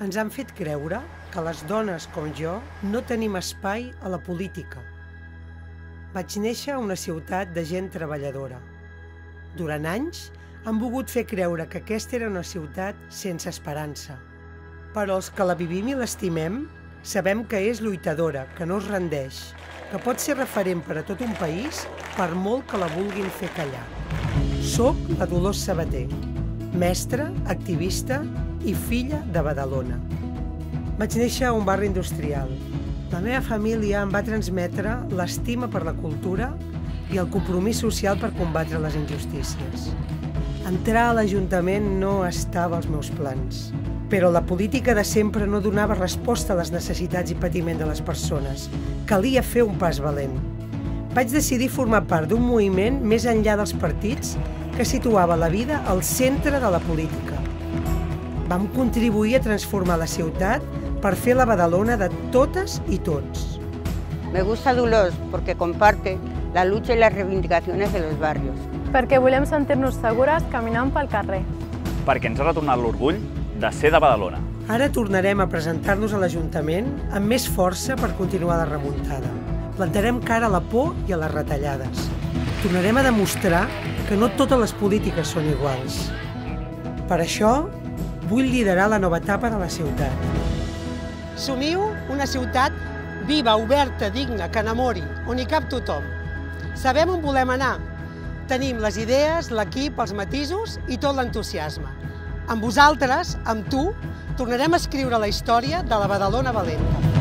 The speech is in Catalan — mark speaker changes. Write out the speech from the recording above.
Speaker 1: Ens han fet creure que les dones com jo no tenim espai a la política. Vaig néixer a una ciutat de gent treballadora. Durant anys han volgut fer creure que aquesta era una ciutat sense esperança. Però els que la vivim i l'estimem sabem que és lluitadora, que no es rendeix, que pot ser referent per a tot un país per molt que la vulguin fer callar. Soc la Dolors Sabater, mestra, activista i filla de Badalona. Vaig néixer a un barri industrial. La meva família em va transmetre l'estima per la cultura i el compromís social per combatre les injustícies. Entrar a l'Ajuntament no estava als meus plans, però la política de sempre no donava resposta a les necessitats i patiment de les persones. Calia fer un pas valent. Vaig decidir formar part d'un moviment més enllà dels partits que situava la vida al centre de la política. Vam contribuir a transformar la ciutat per fer la Badalona de totes i tots.
Speaker 2: Me gusta Dolors porque comparte la lucha y las reivindicaciones de los barrios.
Speaker 3: Perquè volem sentir-nos segures caminant pel carrer.
Speaker 4: Perquè ens ha retornat l'orgull de ser de Badalona.
Speaker 1: Ara tornarem a presentar-nos a l'Ajuntament amb més força per continuar la remuntada. Plantarem cara a la por i a les retallades. Tornarem a demostrar que no totes les polítiques són iguals. Per això, vull liderar la nova etapa de la ciutat. Somiu una ciutat viva, oberta, digna, que enamori, on hi cap tothom. Sabem on volem anar. Tenim les idees, l'equip, els matisos i tot l'entusiasme. Amb vosaltres, amb tu, tornarem a escriure la història de la Badalona valenta.